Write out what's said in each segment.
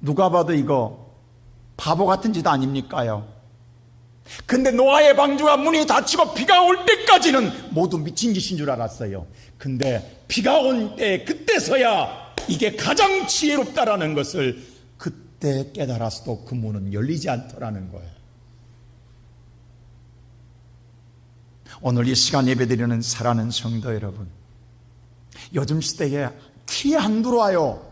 누가 봐도 이거 바보 같은 짓 아닙니까요? 근데 노아의 방주가 문이 닫히고 비가 올 때까지는 모두 미친 짓인 줄 알았어요. 근데 비가 온 때 그때서야 이게 가장 지혜롭다라는 것을 그때 깨달았어도 그 문은 열리지 않더라는 거예요. 오늘 이 시간 예배드리는 사랑하는 성도 여러분, 요즘 시대에 귀에 안 들어와요.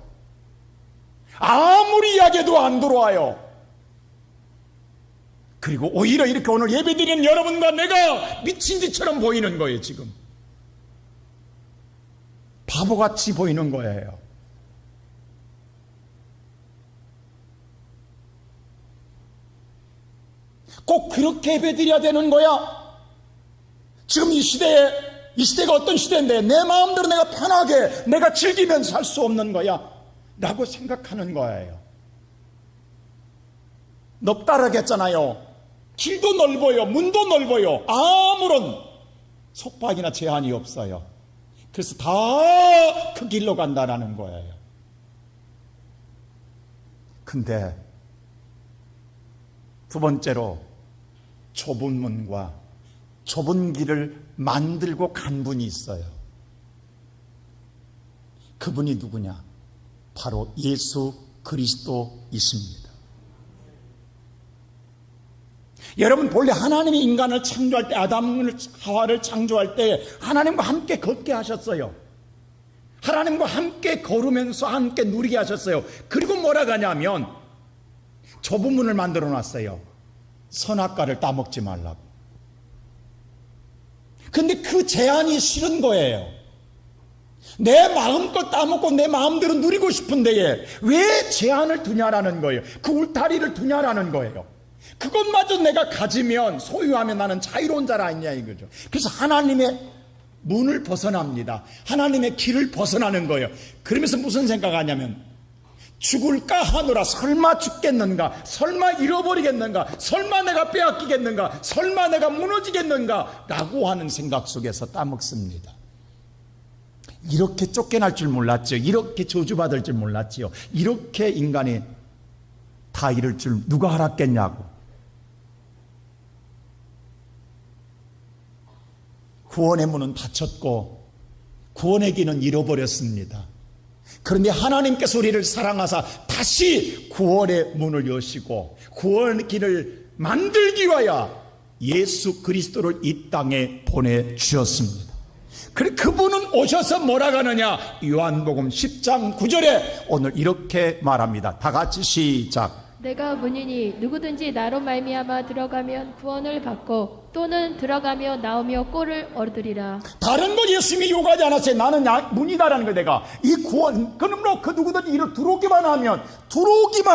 아무리 이야기해도 안 들어와요. 그리고 오히려 이렇게 오늘 예배드리는 여러분과 내가 미친 짓처럼 보이는 거예요. 지금 바보같이 보이는 거예요. 꼭 그렇게 예배드려야 되는 거야? 지금 이 시대가 어떤 시대인데 내 마음대로 내가 편하게 내가 즐기면서 살 수 없는 거야 라고 생각하는 거예요. 넓다라겠잖아요. 길도 넓어요. 문도 넓어요. 아무런 속박이나 제한이 없어요. 그래서 다 그 길로 간다라는 거예요. 근데 두 번째로 좁은 문과 좁은 길을 만들고 간 분이 있어요. 그분이 누구냐? 바로 예수 그리스도이십니다. 여러분, 본래 하나님이 인간을 창조할 때, 아담을 하와를 창조할 때 하나님과 함께 걷게 하셨어요. 하나님과 함께 걸으면서 함께 누리게 하셨어요. 그리고 뭐라 하냐면 좁은 문을 만들어 놨어요. 선악과를 따먹지 말라고. 근데 그 제한이 싫은 거예요. 내 마음껏 따먹고 내 마음대로 누리고 싶은데 왜 제한을 두냐라는 거예요. 그 울타리를 두냐라는 거예요. 그것마저 내가 가지면 소유하면 나는 자유로운 자라 아니냐 이거죠. 그래서 하나님의 문을 벗어납니다. 하나님의 길을 벗어나는 거예요. 그러면서 무슨 생각하냐면 죽을까 하노라. 설마 죽겠는가? 설마 잃어버리겠는가? 설마 내가 빼앗기겠는가? 설마 내가 무너지겠는가? 라고 하는 생각 속에서 따먹습니다. 이렇게 쫓겨날 줄 몰랐죠. 이렇게 저주받을 줄 몰랐지요. 이렇게 인간이 다 이럴 줄 누가 알았겠냐고. 구원의 문은 닫혔고 구원의 길은 잃어버렸습니다. 그런데 하나님께서 우리를 사랑하사 다시 구원의 문을 여시고 구원의 길을 만들기 위하여 예수 그리스도를 이 땅에 보내주셨습니다. 그래 그분은 오셔서 뭐라고 하느냐? 요한복음 10장 9절에 오늘 이렇게 말합니다. 다 같이 시작. 내가 문이니 누구든지 나로 말미암아 들어가면 구원을 받고 또는 들어가며 나오며 꼴을 얻으리라. 다른 거 예수님이 요구하지 않았어요. 나는 문이다라는 거. 내가 이 구원 그러므로 그 누구든지 이를 들어오기만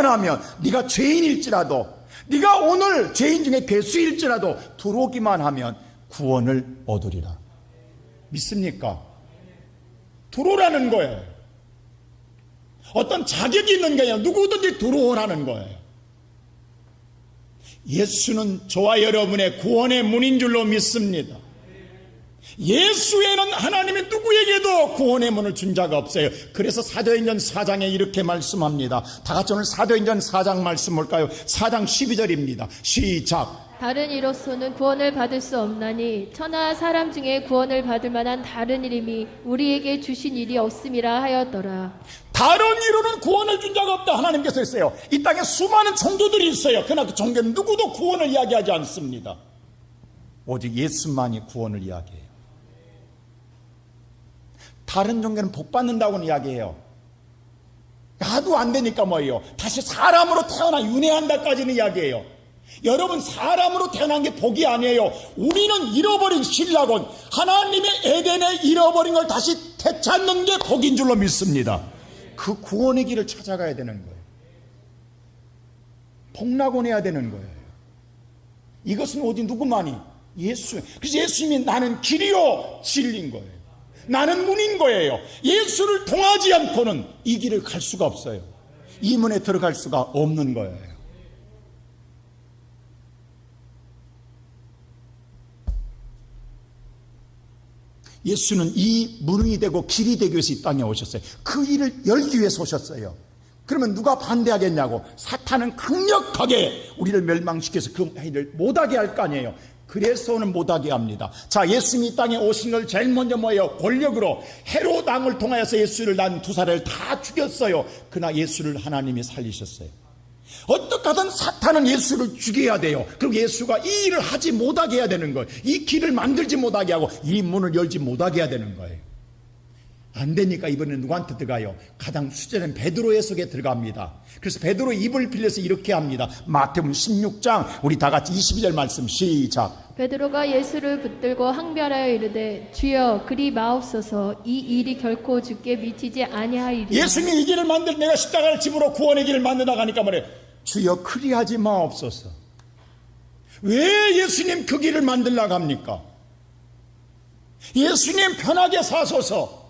하면 네가 죄인일지라도 네가 오늘 죄인 중에 괴수일지라도 들어오기만 하면 구원을 얻으리라. 믿습니까? 들어오라는 거예요. 어떤 자격이 있는 게 아니라 누구든지 들어오라는 거예요. 예수는 저와 여러분의 구원의 문인 줄로 믿습니다. 예수에는 하나님이 누구에게도 구원의 문을 준 자가 없어요. 그래서 사도행전 4장에 이렇게 말씀합니다. 다 같이 오늘 사도행전 4장 말씀 볼까요? 4장 12절입니다. 시작. 다른 이로서는 구원을 받을 수 없나니 천하 사람 중에 구원을 받을 만한 다른 이름이 우리에게 주신 일이 없음이라 하였더라. 다른 이로는 구원을 준 자가 없다 하나님께서 했어요. 이 땅에 수많은 종교들이 있어요. 그러나 그 종교는 누구도 구원을 이야기하지 않습니다. 오직 예수만이 구원을 이야기해요. 다른 종교는 복 받는다고는 이야기해요. 나도 안 되니까 뭐예요? 다시 사람으로 태어나 윤회한다까지는 이야기해요. 여러분, 사람으로 태어난 게 복이 아니에요. 우리는 잃어버린 신라곤, 하나님의 에덴에 잃어버린 걸 다시 되찾는 게 복인 줄로 믿습니다. 그 구원의 길을 찾아가야 되는 거예요. 복락원해야 되는 거예요. 이것은 어디 누구만이? 예수. 그래서 예수님이 나는 길이요 진리인 거예요. 나는 문인 거예요. 예수를 통하지 않고는 이 길을 갈 수가 없어요. 이 문에 들어갈 수가 없는 거예요. 예수는 이 문이 되고 길이 되기 위해서 이 땅에 오셨어요. 그 일을 열기 위해서 오셨어요. 그러면 누가 반대하겠냐고. 사탄은 강력하게 우리를 멸망시켜서 그 일을 못하게 할 거 아니에요. 그래서 오늘 못하게 합니다. 자, 예수님이 이 땅에 오신 걸 제일 먼저 뭐예요? 권력으로 헤롯 왕을 통하여서 예수를 낳은 두 사람을 다 죽였어요. 그러나 예수를 하나님이 살리셨어요. 어떻게 하든 사탄은 예수를 죽여야 돼요. 그리고 예수가 이 일을 하지 못하게 해야 되는 거예요. 이 길을 만들지 못하게 하고 이 문을 열지 못하게 해야 되는 거예요. 안 되니까 이번에 누구한테 들어가요? 가장 수제는 베드로의 속에 들어갑니다. 그래서 베드로 입을 빌려서 이렇게 합니다. 마태복음 16장 우리 다 같이 22절 말씀 시작. 베드로가 예수를 붙들고 항변하여 이르되 주여 그리 마옵소서 이 일이 결코 주께 미치지 아니하리라. 예수님이 이 길을 만들 내가 십자가를 집으로 구원의 길을 만들어 가니까 뭐래? 주여 그리하지 마옵소서. 왜 예수님 그 길을 만들려고 합니까? 예수님 편하게 사소서.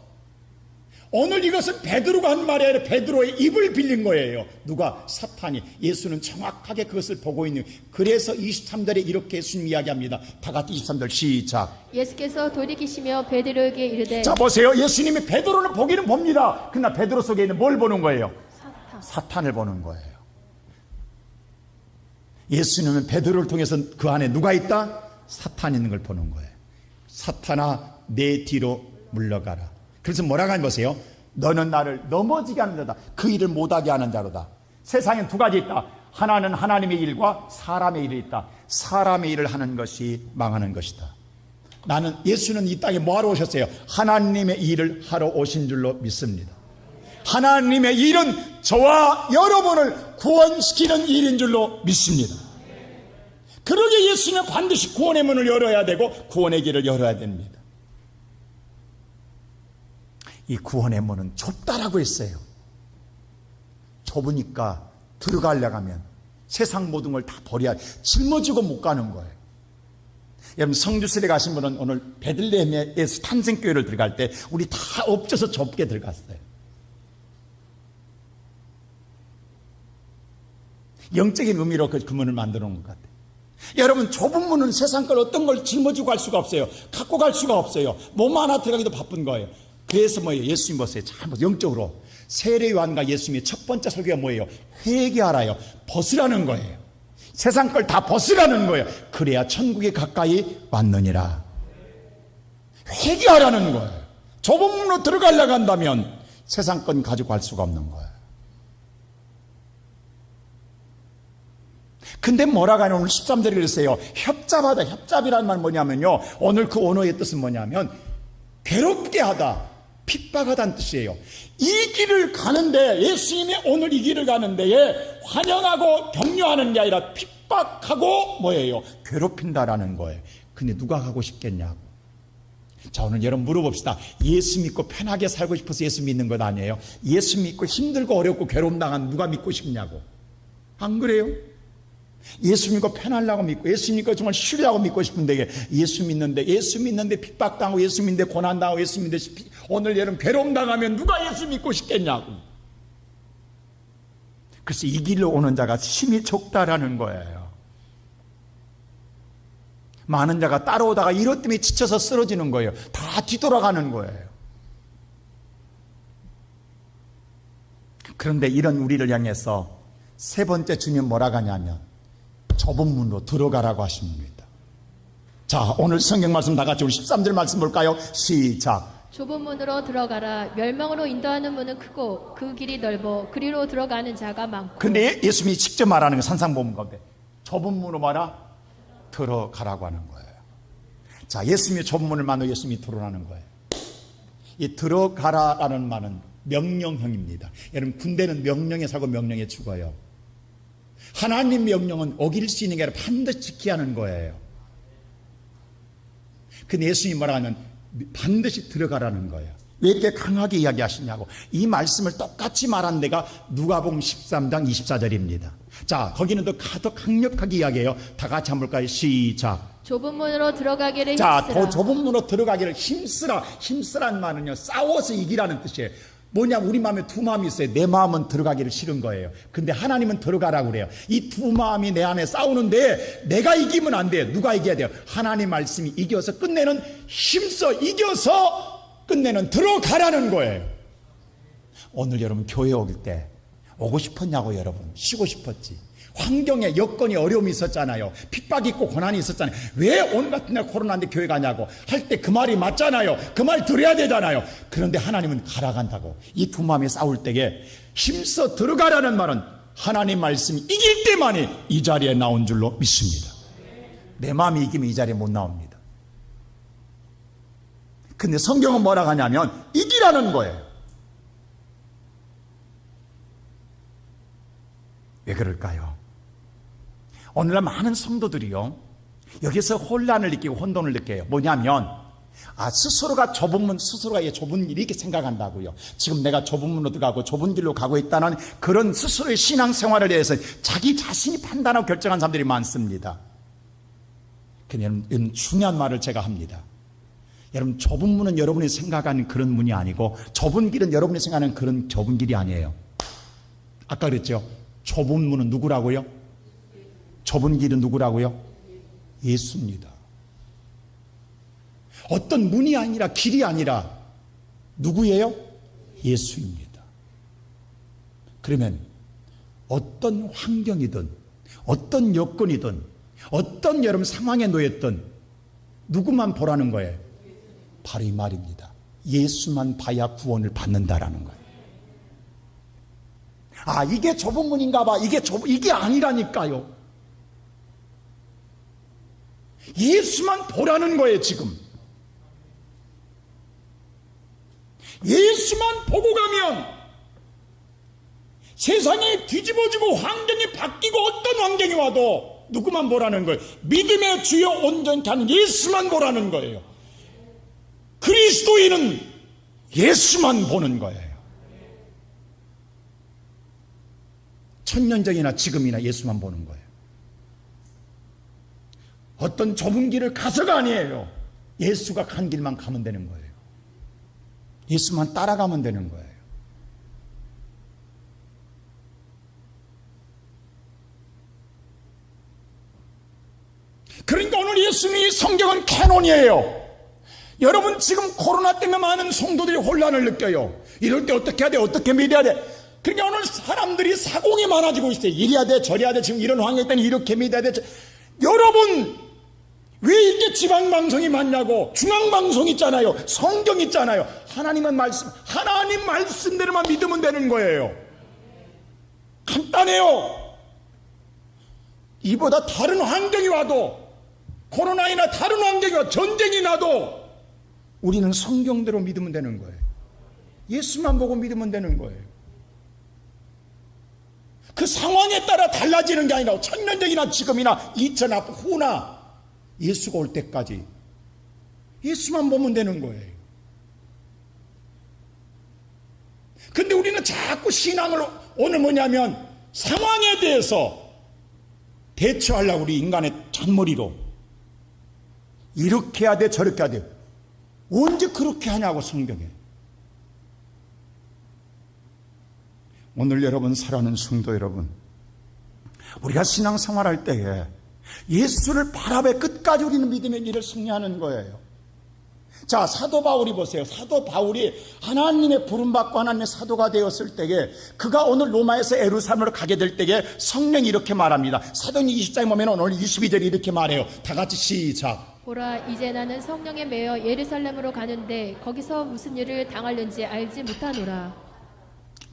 오늘 이것은 베드로가 한 말이 아니라 베드로의 입을 빌린 거예요. 누가? 사탄이. 예수는 정확하게 그것을 보고 있는. 그래서 23절에 이렇게 예수님 이야기합니다. 다 같이 23절 시작. 예수께서 돌이키시며 베드로에게 이르되. 자 보세요. 예수님이 베드로는 보기는 봅니다. 그러나 베드로 속에 있는 뭘 보는 거예요? 사탄을 보는 거예요. 예수님은 베드로를 통해서 그 안에 누가 있다? 사탄 있는 걸 보는 거예요. 사탄아 내 뒤로 물러가라. 그래서 뭐라고 하는 보세요. 너는 나를 넘어지게 하는 자다. 그 일을 못하게 하는 자로다. 세상엔 두 가지 있다. 하나는 하나님의 일과 사람의 일이 있다. 사람의 일을 하는 것이 망하는 것이다. 나는 예수는 이 땅에 뭐하러 오셨어요? 하나님의 일을 하러 오신 줄로 믿습니다. 하나님의 일은 저와 여러분을 구원시키는 일인 줄로 믿습니다. 그러게 예수는 반드시 구원의 문을 열어야 되고 구원의 길을 열어야 됩니다. 이 구원의 문은 좁다라고 했어요. 좁으니까 들어가려고 하면 세상 모든 걸 다 버려야 짊어지고 못 가는 거예요. 여러분 성주실에 가신 분은 오늘 베들레헴에서 탄생교회를 들어갈 때 우리 다 엎쳐서 좁게 들어갔어요. 영적인 의미로 그 문을 만들어 놓은 것 같아요. 여러분 좁은 문은 세상 걸 어떤 걸 짊어지고 갈 수가 없어요. 갖고 갈 수가 없어요. 몸 하나 들어가기도 바쁜 거예요. 그래서 뭐예요? 예수님 보세요. 참 영적으로 세례 요한과 예수님의 첫 번째 설교가 뭐예요? 회개하라요. 벗으라는 거예요. 세상 걸 다 벗으라는 거예요. 그래야 천국에 가까이 왔느니라. 회개하라는 거예요. 좁은 문으로 들어가려고 한다면 세상 건 가지고 갈 수가 없는 거예요. 근데 뭐라고 하냐? 오늘 13절에 그랬어요. 협잡하다. 협잡이라는 말은 뭐냐면요. 오늘 그 언어의 뜻은 뭐냐면 괴롭게 하다. 핍박하다는 뜻이에요. 이 길을 가는데 예수님이 오늘 이 길을 가는 데에 환영하고 격려하는 게 아니라 핍박하고 뭐예요? 괴롭힌다라는 거예요. 근데 누가 가고 싶겠냐고. 자 오늘 여러분 물어봅시다. 예수 믿고 편하게 살고 싶어서 예수 믿는 것 아니에요? 예수 믿고 힘들고 어렵고 괴로움 당한 누가 믿고 싶냐고. 안 그래요? 예수 믿고 편하려고 믿고 예수 믿고 정말 쉬려고 믿고 싶은데 예수 믿는데 핍박당하고 예수 믿는데 고난당하고 예수 믿는데 오늘 여러분 괴로움 당하면 누가 예수 믿고 싶겠냐고. 그래서 이 길로 오는 자가 심히 적다라는 거예요. 많은 자가 따라오다가 이것 때문에 지쳐서 쓰러지는 거예요. 다 뒤돌아가는 거예요. 그런데 이런 우리를 향해서 세 번째 주님 뭐라고 하냐면 좁은 문으로 들어가라고 하십니다. 자 오늘 성경 말씀 다 같이 우리 13절 말씀 볼까요? 시작. 좁은 문으로 들어가라. 멸망으로 인도하는 문은 크고 그 길이 넓어 그리로 들어가는 자가 많고. 근데 예수님이 직접 말하는 게 산상보험 가운데 좁은 문으로 말아 들어가라고 하는 거예요. 자 예수님이 좁은 문을 만들어 예수님이 들어가는 거예요. 이 들어가라라는 말은 명령형입니다. 여러분 군대는 명령에 살고 명령에 죽어요. 하나님 명령은 어길 수 있는 게 아니라 반드시 지켜야 하는 거예요. 근데 예수님이 뭐라 하면 반드시 들어가라는 거예요. 왜 이렇게 강하게 이야기하시냐고. 이 말씀을 똑같이 말한 데가 누가복음 13장 24절입니다. 자 거기는 더 강력하게 이야기해요. 다 같이 한번 볼까요? 시작. 좁은 문으로 들어가기를 자, 힘쓰라. 더 좁은 문으로 들어가기를 힘쓰라. 힘쓰란 말은요 싸워서 이기라는 뜻이에요. 뭐냐면 우리 마음에 두 마음이 있어요. 내 마음은 들어가기를 싫은 거예요. 근데 하나님은 들어가라고 그래요. 이 두 마음이 내 안에 싸우는데 내가 이기면 안 돼요. 누가 이겨야 돼요? 하나님 말씀이 이겨서 끝내는 힘써 이겨서 끝내는 들어가라는 거예요. 오늘 여러분 교회 오길 때 오고 싶었냐고 여러분. 쉬고 싶었지. 환경에 여건이 어려움이 있었잖아요. 핍박이 있고 고난이 있었잖아요. 왜 오늘 같은 날 코로나인데 교회 가냐고 할 때 그 말이 맞잖아요. 그 말 들어야 되잖아요. 그런데 하나님은 가라 간다고. 이 두 마음이 싸울 때에 힘써 들어가라는 말은 하나님 말씀이 이길 때만이 이 자리에 나온 줄로 믿습니다. 내 마음이 이기면 이 자리에 못 나옵니다. 근데 성경은 뭐라고 하냐면 이기라는 거예요. 왜 그럴까요? 오늘날 많은 성도들이요, 여기서 혼란을 느끼고 혼돈을 느껴요. 뭐냐면, 스스로가 좁은 문, 스스로가 좁은 길 이렇게 생각한다고요. 지금 내가 좁은 문으로 가고 좁은 길로 가고 있다는 그런 스스로의 신앙생활에 대해서 자기 자신이 판단하고 결정한 사람들이 많습니다. 그냥 이런 중요한 말을 제가 합니다. 여러분, 좁은 문은 여러분이 생각하는 그런 문이 아니고 좁은 길은 여러분이 생각하는 그런 좁은 길이 아니에요. 아까 그랬죠? 좁은 문은 누구라고요? 좁은 길은 누구라고요? 예수입니다. 어떤 문이 아니라 길이 아니라 누구예요? 예수입니다. 그러면 어떤 환경이든 어떤 여건이든 어떤 여러분 상황에 놓였든 누구만 보라는 거예요? 바로 이 말입니다. 예수만 봐야 구원을 받는다라는 거예요. 이게 좁은 문인가 봐. 이게 아니라니까요. 예수만 보라는 거예요, 지금. 예수만 보고 가면 세상이 뒤집어지고 환경이 바뀌고 어떤 환경이 와도 누구만 보라는 거예요? 믿음의 주여 온전케 하는 예수만 보라는 거예요. 그리스도인은 예수만 보는 거예요. 천년전이나 지금이나 예수만 보는 거예요. 어떤 좁은 길을 가서가 아니에요. 예수가 간 길만 가면 되는 거예요. 예수만 따라가면 되는 거예요. 그러니까 오늘 예수님이 성경은 캐논이에요. 여러분, 지금 코로나 때문에 많은 성도들이 혼란을 느껴요. 이럴 때 어떻게 해야 돼? 어떻게 믿어야 돼? 그러니까 오늘 사람들이 사공이 많아지고 있어요. 이래야 돼, 저래야 돼. 지금 이런 환경이 때문에 이렇게 믿어야 돼. 여러분, 왜 이렇게 지방방송이 많냐고. 중앙방송 있잖아요. 성경 있잖아요. 하나님 말씀대로만 믿으면 되는 거예요. 간단해요. 이보다 다른 환경이 와도, 코로나이나 다른 환경이 와도, 전쟁이 나도 우리는 성경대로 믿으면 되는 거예요. 예수만 보고 믿으면 되는 거예요. 그 상황에 따라 달라지는 게 아니라 천년전이나 지금이나 2000 앞 후나 예수가 올 때까지 예수만 보면 되는 거예요. 근데 우리는 자꾸 신앙을 오늘 뭐냐면 상황에 대해서 대처하려고 우리 인간의 잔머리로 이렇게 해야 돼, 저렇게 해야 돼. 언제 그렇게 하냐고 성경에. 오늘 여러분, 사랑하는 성도 여러분, 우리가 신앙생활할 때에 예수를 바라보며 끝까지 우리는 믿음의 일을 승리하는 거예요. 자, 사도 바울이 보세요. 사도 바울이 하나님의 부름받고 하나님의 사도가 되었을 때에 그가 오늘 로마에서 예루살렘으로 가게 될 때에 성령이 이렇게 말합니다. 사도행전 20장에 보면 오늘 22절에 이렇게 말해요. 다 같이 시작. 보라, 이제 나는 성령에 매여 예루살렘으로 가는데 거기서 무슨 일을 당하는지 알지 못하노라.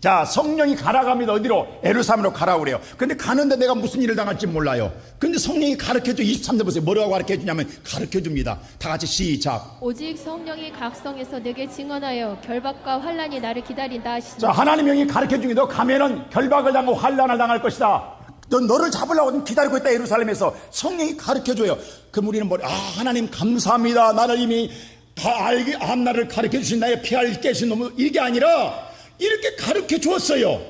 자, 성령이 가라고 합니다. 어디로? 예루살렘으로 가라고 그래요. 근데 가는데 내가 무슨 일을 당할지 몰라요. 근데 성령이 가르쳐줘. 23절 보세요. 뭐라고 가르쳐주냐면 가르쳐줍니다. 다 같이 시작. 오직 성령이 각 성에서 내게 증언하여 결박과 환란이 나를 기다린다 하시니. 자, 하나님이 가르쳐주니 너 가면은 결박을 당하고 환란을 당할 것이다. 너를 잡으려고 기다리고 있다. 예루살렘에서 성령이 가르쳐줘요. 그럼 우리는 하나님 감사합니다. 나를 이미 다 나를 가르쳐주신 나의 피할 깨신 놈, 이게 아니라 이렇게 가르쳐 주었어요.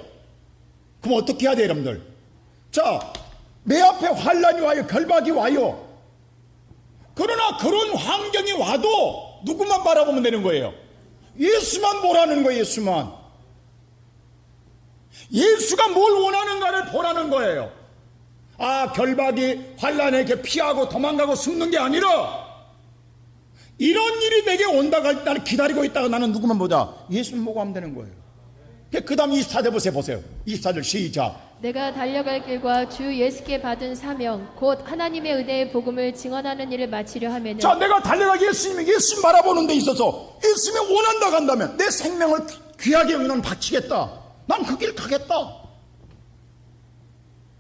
그럼 어떻게 해야 돼요, 여러분들? 자, 내 앞에 환란이 와요. 결박이 와요. 그러나 그런 환경이 와도 누구만 바라보면 되는 거예요? 예수만 보라는 거예요. 예수만. 예수가 뭘 원하는가를 보라는 거예요. 결박이 환란에게 피하고 도망가고 숨는 게 아니라 이런 일이 내게 온다고 나를 기다리고 있다가 나는 누구만 보자? 예수만 보고 하면 되는 거예요. 그 다음 24절 보세요. 24절 시작. 내가 달려갈 길과 주 예수께 받은 사명 곧 하나님의 은혜의 복음을 증언하는 일을 마치려 하면은 자, 내가 달려가기 예수님 바라보는 데 있어서 예수님이 원한다 간다면 내 생명을 귀하게 여기는 바치겠다. 난 그 길 가겠다.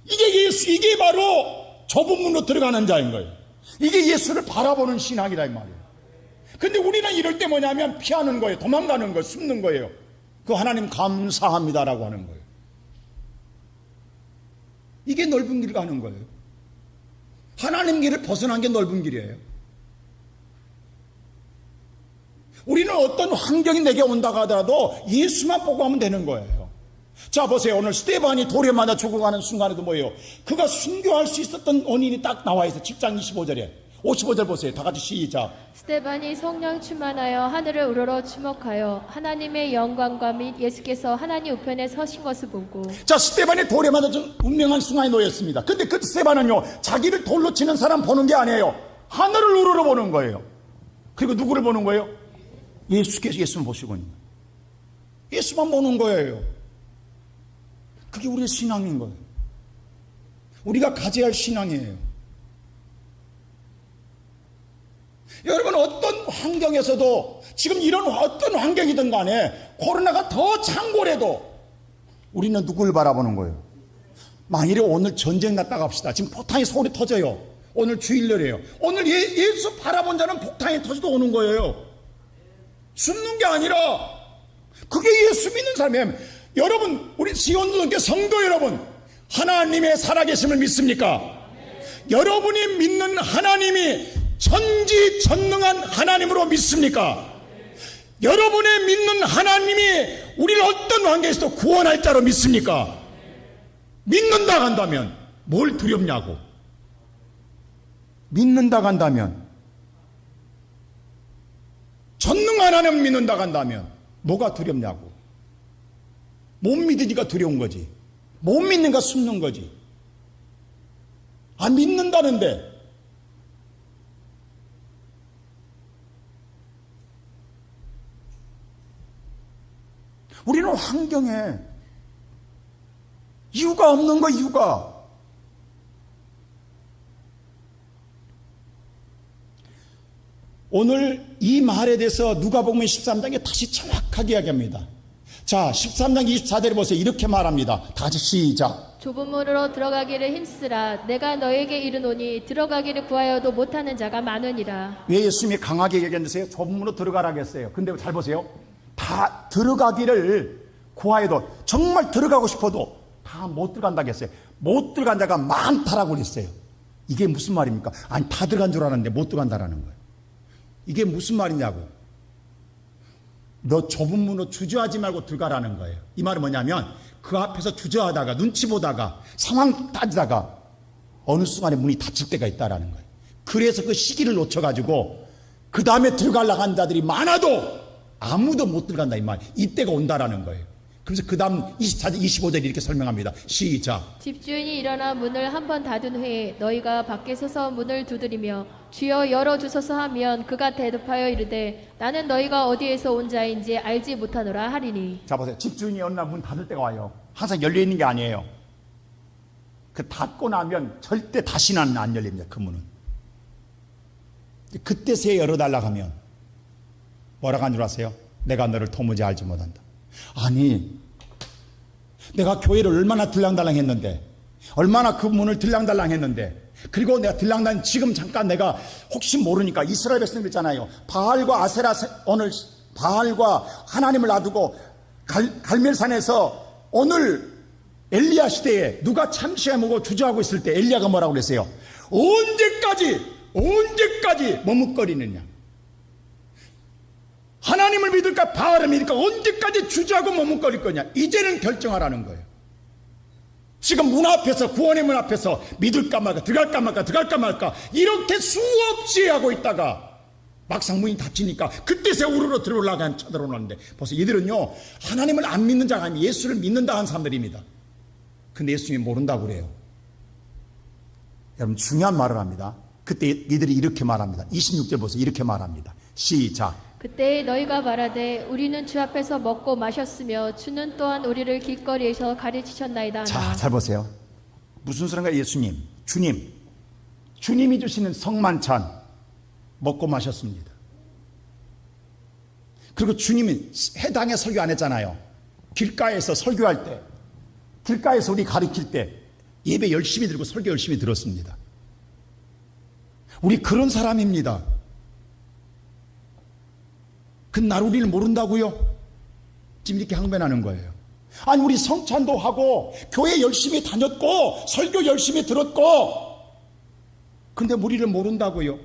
이게 바로 좁은 문으로 들어가는 자인 거예요. 이게 예수를 바라보는 신앙이다 이 말이에요. 근데 우리는 이럴 때 뭐냐면 피하는 거예요. 도망가는 거예요. 숨는 거예요. 그 하나님 감사합니다라고 하는 거예요. 이게 넓은 길 가는 거예요. 하나님 길을 벗어난 게 넓은 길이에요. 우리는 어떤 환경이 내게 온다고 하더라도 예수만 보고 하면 되는 거예요. 자, 보세요. 오늘 스데반이 돌에 맞아 죽어가는 순간에도 뭐예요? 그가 순교할 수 있었던 원인이 딱 나와 있어요. 10장 25절에. 55절 보세요. 다 같이 시작. 스데반이 성령 충만하여 하늘을 우러러 주목하여 하나님의 영광과 및 예수께서 하나님 우편에 서신 것을 보고. 자, 스데반이 돌에 맞아 운명한 순간에 놓였습니다. 근데 그 스데반은요, 자기를 돌로 치는 사람 보는 게 아니에요. 하늘을 우러러 보는 거예요. 그리고 누구를 보는 거예요? 예수만 보시고 있는 거예요. 예수만 보는 거예요. 그게 우리의 신앙인 거예요. 우리가 가져야 할 신앙이에요. 여러분, 어떤 환경에서도 지금 이런 어떤 환경이든 간에 코로나가 더 창궐해도 우리는 누구를 바라보는 거예요? 만일에 오늘 전쟁 났다고 합시다. 지금 폭탄이 서울에 터져요. 오늘 주일날이에요. 오늘 예수 바라본 자는 폭탄이 터져도 오는 거예요. 숨는 게 아니라 그게 예수 믿는 사람이에요. 여러분, 우리 지원동교 성도 여러분, 하나님의 살아계심을 믿습니까? 여러분이 믿는 하나님이 전지전능한 하나님으로 믿습니까? 여러분의 믿는 하나님이 우리를 어떤 환경에서도 구원할 자로 믿습니까? 믿는다 한다면 뭘 두렵냐고. 믿는다 한다면, 전능한 하나님 믿는다 한다면 뭐가 두렵냐고. 못 믿으니까 두려운 거지. 못 믿는가 숨는 거지. 안 믿는다는데 우리는 환경에 이유가 없는 거, 이유가. 오늘 이 말에 대해서 누가복음 13장에 다시 정확하게 이야기합니다. 자, 13장 24절에 보세요. 이렇게 말합니다. 다 같이 시작. 좁은 문으로 들어가기를 힘쓰라. 내가 너에게 이르노니 들어가기를 구하여도 못하는 자가 많으니라. 왜 예수님이 강하게 얘기했는데요? 좁은 문으로 들어가라고 했어요. 근데 잘 보세요. 다 들어가기를 구하여도, 정말 들어가고 싶어도 다 못 들어간다고 했어요. 못 들어간 자가 많다라고 그랬어요. 이게 무슨 말입니까? 아니, 다 들어간 줄 알았는데 못 들어간다라는 거예요. 이게 무슨 말이냐고. 너 좁은 문으로 주저하지 말고 들어가라는 거예요. 이 말은 뭐냐면 그 앞에서 주저하다가 눈치 보다가 상황 따지다가 어느 순간에 문이 닫힐 때가 있다라는 거예요. 그래서 그 시기를 놓쳐가지고 그 다음에 들어가려고 한 자들이 많아도 아무도 못 들어간다 이 말. 이때가 온다라는 거예요. 그래서 그 다음 24절 25절이 이렇게 설명합니다. 시작. 집주인이 일어나 문을 한 번 닫은 후에 너희가 밖에 서서 문을 두드리며 주여 열어주소서 하면 그가 대답하여 이르되 나는 너희가 어디에서 온 자인지 알지 못하노라 하리니. 자, 보세요. 집주인이 어느 날 문 닫을 때가 와요. 항상 열려있는 게 아니에요. 그 닫고 나면 절대 다시는 안 열립니다. 그 문은. 그때서야 열어달라고 하면 뭐라고 한 줄 아세요? 내가 너를 도무지 알지 못한다. 아니, 내가 교회를 얼마나 들랑달랑 했는데, 얼마나 그 문을 들랑달랑 했는데, 그리고 내가 들랑달랑 지금 잠깐 내가 혹시 모르니까 이스라엘 백성들 있잖아요. 바알과 아세라, 오늘 바알과 하나님을 놔두고 갈멜산에서 오늘 엘리야 시대에 누가 참시해먹고 주저하고 있을 때 엘리야가 뭐라고 그랬어요? 언제까지 머뭇거리느냐. 하나님을 믿을까 바알을 믿을까 언제까지 주저하고 머뭇거릴 거냐. 이제는 결정하라는 거예요. 지금 문 앞에서, 구원의 문 앞에서 믿을까 말까, 들어갈까 말까 이렇게 수없이 하고 있다가 막상 문이 닫히니까 그때서 우르르 들어오려고 쳐들어오는데, 벌써 이들은요 하나님을 안 믿는 자가 아니면 예수를 믿는다 하는 사람들입니다. 근데 예수님이 모른다고 그래요. 여러분, 중요한 말을 합니다. 그때 이들이 이렇게 말합니다. 26절 보세요. 이렇게 말합니다. 시작. 그때 너희가 말하되 우리는 주 앞에서 먹고 마셨으며 주는 또한 우리를 길거리에서 가르치셨나이다 하나. 자, 잘 보세요. 무슨 소린가? 예수님, 주님이 주시는 성만찬 먹고 마셨습니다. 그리고 주님이 해당에 설교 안 했잖아요. 길가에서 설교할 때, 길가에서 우리 가르칠 때 예배 열심히 들고 설교 열심히 들었습니다. 우리 그런 사람입니다. 그날 우리를 모른다고요? 지금 이렇게 항변하는 거예요. 아니, 우리 성찬도 하고 교회 열심히 다녔고 설교 열심히 들었고, 근데 우리를 모른다고요?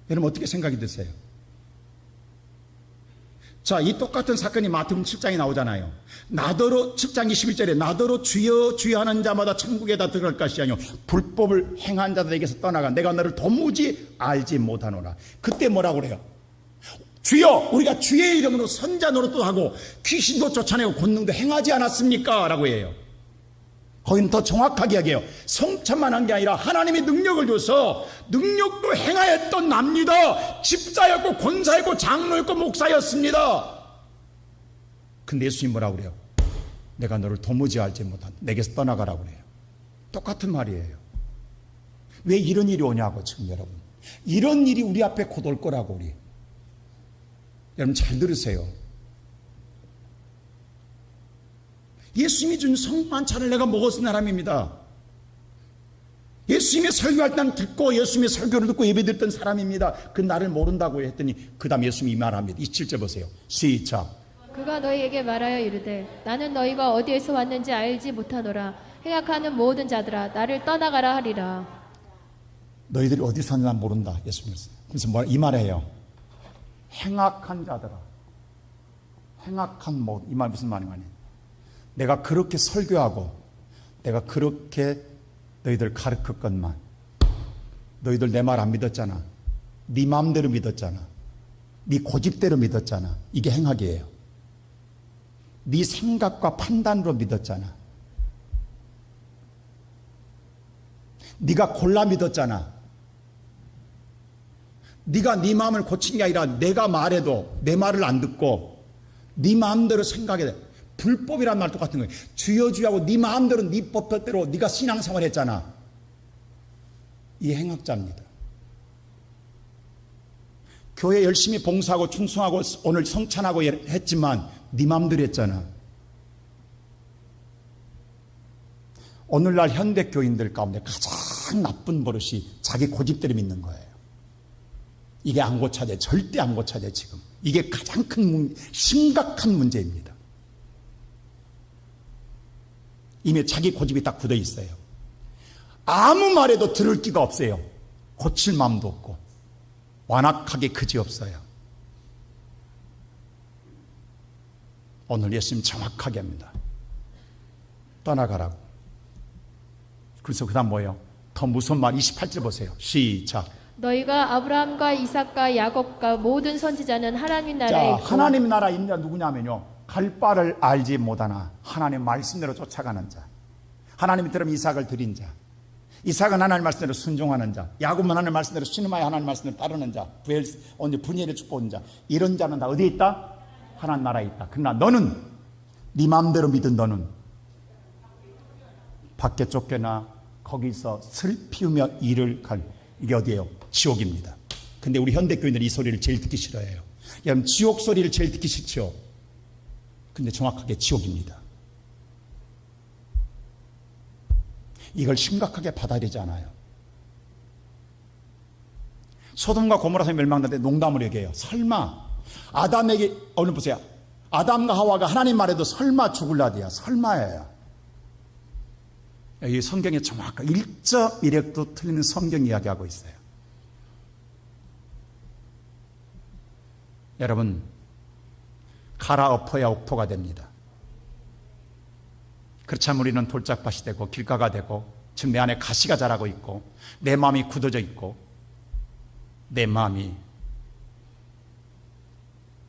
여러분 어떻게 생각이 드세요? 자, 이 똑같은 사건이 마태복음 7장에 나오잖아요. 나더러 7장 21절에 나더러 주여 주여 하는 자마다 천국에다 들어갈 것이 아니요 불법을 행한 자들에게서 떠나가 내가 너를 도무지 알지 못하노라. 그때 뭐라고 그래요? 주여, 우리가 주의 이름으로 선자 노릇도 하고 귀신도 쫓아내고 권능도 행하지 않았습니까? 라고 해요. 거기는 더 정확하게 이야기해요. 성찬만 한 게 아니라 하나님이 능력을 줘서 능력도 행하였던 납니다. 집사였고 권사였고 장로였고 목사였습니다. 근데 예수님 뭐라고 그래요? 내가 너를 도무지 알지 못한, 내게서 떠나가라고 그래요. 똑같은 말이에요. 왜 이런 일이 오냐고. 지금 여러분, 이런 일이 우리 앞에 곧 올 거라고. 우리 여러분 잘 들으세요. 예수님이 준 성만찬을 내가 먹었은 사람입니다. 예수님의 설교할 때는 듣고 예수님의 설교를 듣고 예배드렸던 사람입니다. 그 나를 모른다고 했더니 그 다음 예수님이 말합니다. 27절 보세요. 시작. 그가 너희에게 말하여 이르되 나는 너희가 어디에서 왔는지 알지 못하노라. 행악하는 모든 자들아 나를 떠나가라 하리라. 너희들이 어디서 왔는지 난 모른다. 예수님. 그래서 이 말이에요. 행악한 자들아. 행악한 이 말 무슨 말인가? 내가 그렇게 설교하고 내가 그렇게 너희들 가르쳤건만 너희들 내 말 안 믿었잖아. 네 마음대로 믿었잖아. 네 고집대로 믿었잖아. 이게 행악이에요. 네 생각과 판단으로 믿었잖아. 네가 골라 믿었잖아. 네가 네 마음을 고친 게 아니라 내가 말해도 내 말을 안 듣고 네 마음대로 생각해. 불법이란 말 똑같은 거예요. 주여 주여하고 네 마음대로 네 법대로 네가 신앙생활 했잖아. 이 행악자입니다. 교회 열심히 봉사하고 충성하고 오늘 성찬하고 했지만 네 마음대로 했잖아. 오늘날 현대 교인들 가운데 가장 나쁜 버릇이 자기 고집대로 믿는 거예요. 이게 안 고쳐져. 절대 안 고쳐져. 지금 이게 가장 큰 심각한 문제입니다. 이미 자기 고집이 딱 굳어 있어요. 아무 말에도 들을 기가 없어요. 고칠 마음도 없고 완악하게 그지없어요. 오늘 예수님 정확하게 합니다. 떠나가라고. 그래서 그 다음 뭐예요? 더 무서운 말 28절 보세요. 시작. 너희가 아브라함과 이삭과 야곱과 모든 선지자는 하나님 나라에 있고. 하나님 나라 인자 누구냐면요, 갈 바를 알지 못하나 하나님 말씀대로 쫓아가는 자, 하나님이 들으면 이삭을 드린 자, 이삭은 하나님 말씀대로 순종하는 자, 야곱은 하나님 말씀대로 신음하여 하나님 말씀대로 따르는 자, 분예를 축복하는 자, 이런 자는 다 어디에 있다? 하나님 나라에 있다. 그러나 너는 네 마음대로 믿은 너는 밖에 쫓겨나 거기서 슬피우며 이를 갈, 이게 어디예요? 지옥입니다. 근데 우리 현대교인들이 이 소리를 제일 듣기 싫어해요. 여러분, 지옥 소리를 제일 듣기 싫죠? 근데 정확하게 지옥입니다. 이걸 심각하게 받아야 되지 않아요? 소돔과 고모라서 멸망하는데 농담을 얘기해요. 설마 아담에게, 오늘 보세요. 아담과 하와가 하나님 말해도 설마 죽을라디야. 설마예요. 여기 성경에 정확한 1점 1핵도 틀리는 성경 이야기하고 있어요. 여러분, 갈아엎어야 옥토가 됩니다. 그렇지 않으면 우리는 돌짝밭이 되고 길가가 되고 지금 내 안에 가시가 자라고 있고 내 마음이 굳어져 있고 내 마음이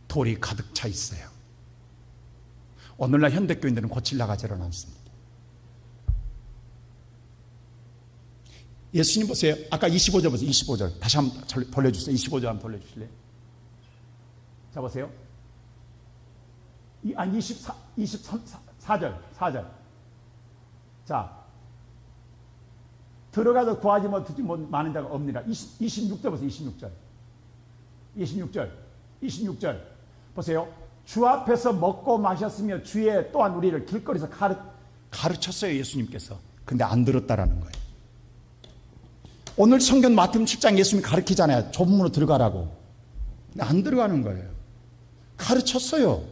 돌이 가득 차 있어요. 오늘날 현대교인들은 고치려고 하지는 않습니다. 예수님 보세요. 아까 25절 보세요. 25절. 다시 한번 돌려주세요. 25절 한번 돌려주실래요? 자, 보세요. 4절. 자, 들어가서 구하지 못하지 많은 자가 없느니라. 26절 보세요. 26절. 보세요. 주 앞에서 먹고 마셨으며 주에 또한 우리를 길거리에서 가르쳤어요. 예수님께서. 근데 안 들었다라는 거예요. 오늘 성경 마태복음 7장 예수님이 가르치잖아요. 좁은 문으로 들어가라고. 근데 안 들어가는 거예요. 가르쳤어요.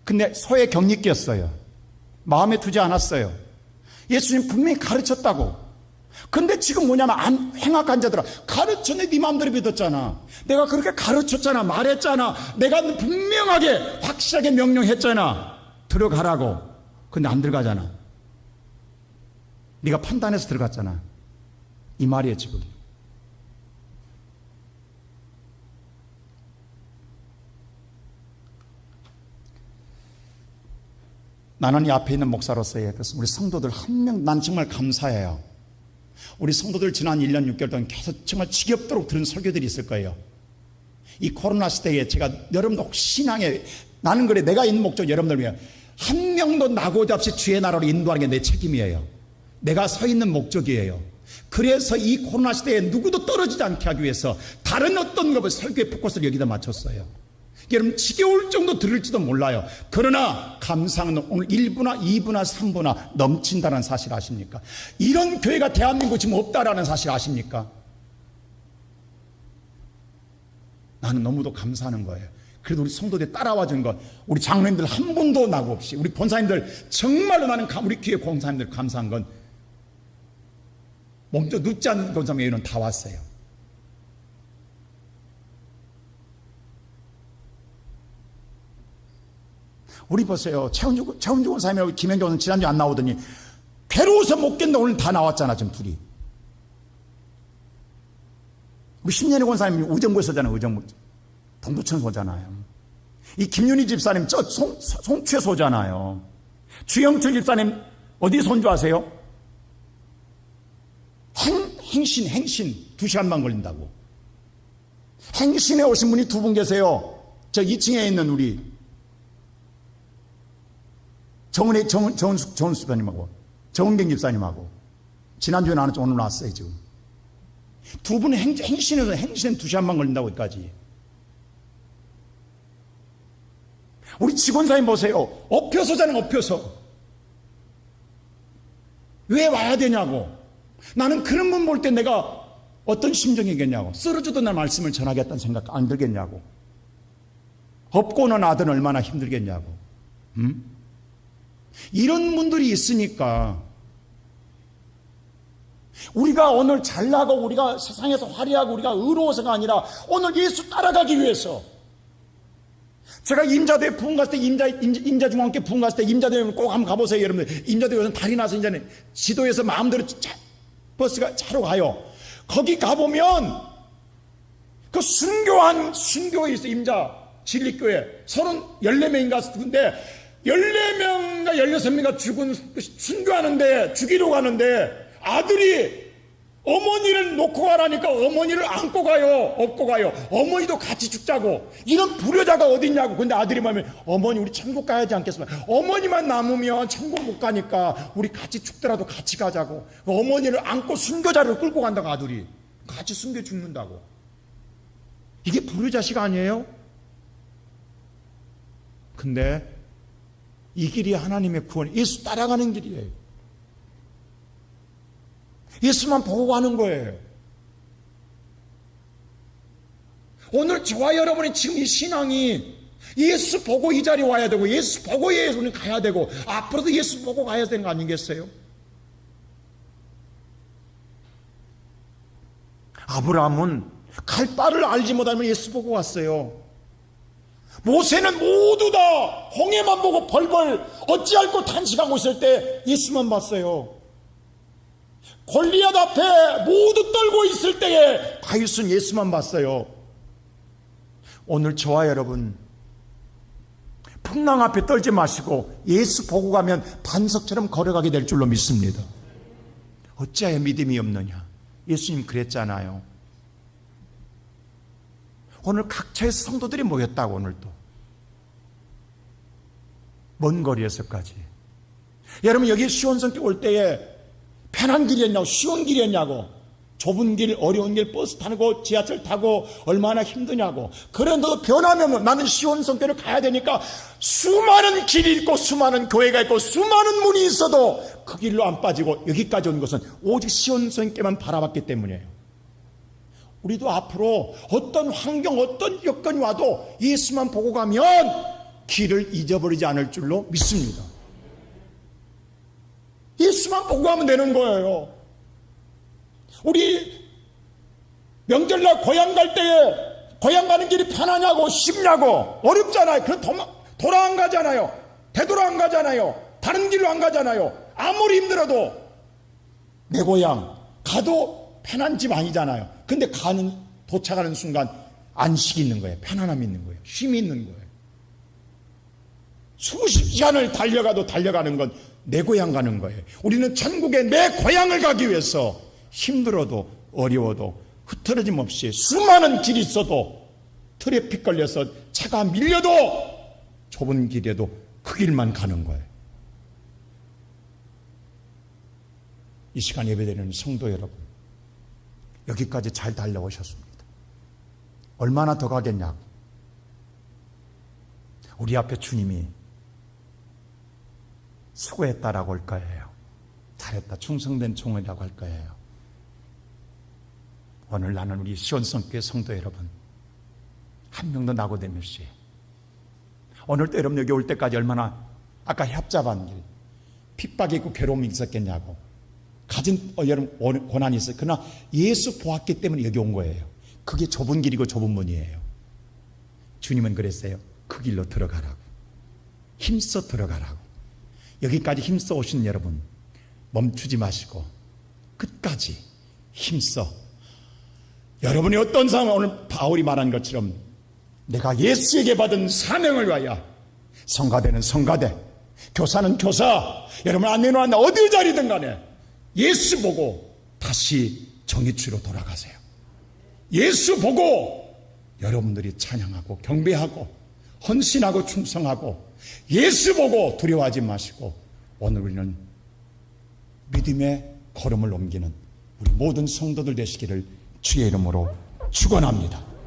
근데 소에 격리 꼈어요. 마음에 두지 않았어요. 예수님 분명히 가르쳤다고. 근데 지금 뭐냐면 행악한 자들아, 가르쳤네. 네 마음대로 믿었잖아. 내가 그렇게 가르쳤잖아. 말했잖아. 내가 분명하게 확실하게 명령했잖아. 들어가라고. 근데 안 들어가잖아. 네가 판단해서 들어갔잖아. 이 말이에요 지금. 나는 이 앞에 있는 목사로서의 그래서 우리 성도들 한 명, 난 정말 감사해요. 우리 성도들 지난 1년 6개월 동안 계속 정말 지겹도록 들은 설교들이 있을 거예요. 이 코로나 시대에 제가 여러분들 혹시 신앙에 나는 그래 내가 있는 목적 여러분들 위해 한 명도 나고자 없이 주의 나라로 인도하는 게 내 책임이에요. 내가 서 있는 목적이에요. 그래서 이 코로나 시대에 누구도 떨어지지 않게 하기 위해서 다른 어떤 것을 설교의 포커스를 여기다 맞췄어요. 여러분 지겨울 정도 들을지도 몰라요. 그러나 감사는 오늘 1부나 2부나 3부나 넘친다는 사실 아십니까? 이런 교회가 대한민국에 지금 없다라는 사실 아십니까? 나는 너무도 감사하는 거예요. 그래도 우리 성도들 따라와 준 것, 우리 장로님들 한 분도 나고 없이, 우리 본사님들 정말로 나는 우리 교회 공사님들 감사한 건 몸도 눕지 않는 권사님들은 다 왔어요. 우리 보세요. 최은주 권사님하고 김현주 권사님 지난주에 안 나오더니 괴로워서 못 견뎌 오늘 다 나왔잖아. 지금 둘이. 우리 10년의 권사님이 의정부에서잖아요. 의정부. 동두천소잖아요. 이 김윤희 집사님 저 송취소잖아요. 주영철 집사님 어디 손주 아세요? 행신 2시간만 걸린다고. 행신에 오신 분이 두 분 계세요. 저 2층에 있는 우리 정은숙 집사님하고 정은경 집사님하고 지난주에 나왔죠. 오늘 왔어요. 지금 두 분은 행신에서 2시간만 걸린다고 여기까지. 우리 직원사님 보세요. 엎혀서잖아요. 엎혀서. 왜 와야 되냐고. 나는 그런 분 볼 때 내가 어떤 심정이겠냐고. 쓰러져도 날 말씀을 전하겠다는 생각 안 들겠냐고. 업고는 아들은 얼마나 힘들겠냐고. 이런 분들이 있으니까 우리가 오늘 잘나고 우리가 세상에서 화려하고 우리가 의로워서가 아니라 오늘 예수 따라가기 위해서. 제가 임자대 부흥 갔을 때 임자중앙교회 부흥 갔을 때 임자대 꼭 한번 가보세요. 여러분들 임자대 요즘 달이 나서 이제는 지도에서 마음대로 버스가 차로 가요. 거기 가보면 그 순교에 있어. 임자 진리교회 14명인가 근데 14명인가 16명인가 죽은 순교하는데 죽이러 가는데 아들이 어머니를 놓고 가라니까 어머니를 안고 가요. 업고 가요. 어머니도 같이 죽자고. 이런 불효자가 어디 있냐고. 근데 아들이 말하면 어머니 우리 천국 가야지 않겠습니까? 어머니만 남으면 천국 못 가니까 우리 같이 죽더라도 같이 가자고. 어머니를 안고 순교자를 끌고 간다고. 아들이 같이 순교 죽는다고. 이게 불효자식 아니에요? 근데 이 길이 하나님의 구원, 예수 따라가는 길이에요. 예수만 보고 가는 거예요. 오늘 저와 여러분이 지금 이 신앙이 예수 보고 이 자리에 와야 되고 예수 보고 예수는 가야 되고 앞으로도 예수 보고 가야 되는 거 아니겠어요? 아브라함은 갈 바를 알지 못하면 예수 보고 왔어요. 모세는 모두 다 홍해만 보고 벌벌 어찌할꼬 탄식하고 있을 때 예수만 봤어요. 골리앗 앞에 모두 떨고 있을 때에 다윗은 예수만 봤어요. 오늘 저와 여러분 풍랑 앞에 떨지 마시고 예수 보고 가면 반석처럼 걸어가게 될 줄로 믿습니다. 어찌하여 믿음이 없느냐? 예수님 그랬잖아요. 오늘 각처에서 성도들이 모였다고. 오늘도 먼 거리에서까지. 여러분, 여기 시온성교 올 때에 편한 길이었냐고, 쉬운 길이었냐고, 좁은 길, 어려운 길, 버스 타고 지하철 타고 얼마나 힘드냐고. 그런데도 변하면 나는 시온성교를 가야 되니까 수많은 길이 있고 수많은 교회가 있고 수많은 문이 있어도 그 길로 안 빠지고 여기까지 온 것은 오직 시온성교만 바라봤기 때문이에요. 우리도 앞으로 어떤 환경, 어떤 여건이 와도 예수만 보고 가면 길을 잊어버리지 않을 줄로 믿습니다. 예수만 보고 가면 되는 거예요. 우리 명절날 고향 갈 때에 고향 가는 길이 편하냐고, 쉽냐고, 어렵잖아요. 그럼 돌아 안 가잖아요. 되돌아 안 가잖아요. 다른 길로 안 가잖아요. 아무리 힘들어도 내 고향 가도 편한 집 아니잖아요. 근데 도착하는 순간 안식이 있는 거예요. 편안함이 있는 거예요. 쉼이 있는 거예요. 수십 시간을 달려가는 건 내 고향 가는 거예요. 우리는 천국에 내 고향을 가기 위해서 힘들어도 어려워도 흐트러짐 없이 수많은 길이 있어도 트래픽 걸려서 차가 밀려도 좁은 길에도 그 길만 가는 거예요. 이 시간 예배드리는 성도 여러분, 여기까지 잘 달려오셨습니다. 얼마나 더 가겠냐고. 우리 앞에 주님이 수고했다라고 할 거예요. 잘했다, 충성된 종이라고 할 거예요. 오늘 나는 우리 시온성교회 성도 여러분, 한 명도 낙오됨 없이, 오늘도 여러분 여기 올 때까지 얼마나 아까 협잡한 길, 핍박이 있고 괴로움이 있었겠냐고, 가진 여러분 고난이 있어요. 그러나 예수 보았기 때문에 여기 온 거예요. 그게 좁은 길이고 좁은 문이에요. 주님은 그랬어요. 그 길로 들어가라고, 힘써 들어가라고. 여기까지 힘써 오신 여러분, 멈추지 마시고 끝까지 힘써, 여러분이 어떤 상황, 오늘 바울이 말한 것처럼 내가 예수에게 받은 사명을 위하여, 성가대는 성가대, 교사는 교사, 여러분 안내는 안내, 어디 자리든 간에 예수 보고 다시 정의추로 돌아가세요. 예수 보고 여러분들이 찬양하고 경배하고 헌신하고 충성하고, 예수 보고 두려워하지 마시고, 오늘 우리는 믿음의 걸음을 옮기는 우리 모든 성도들 되시기를 주의 이름으로 축원합니다.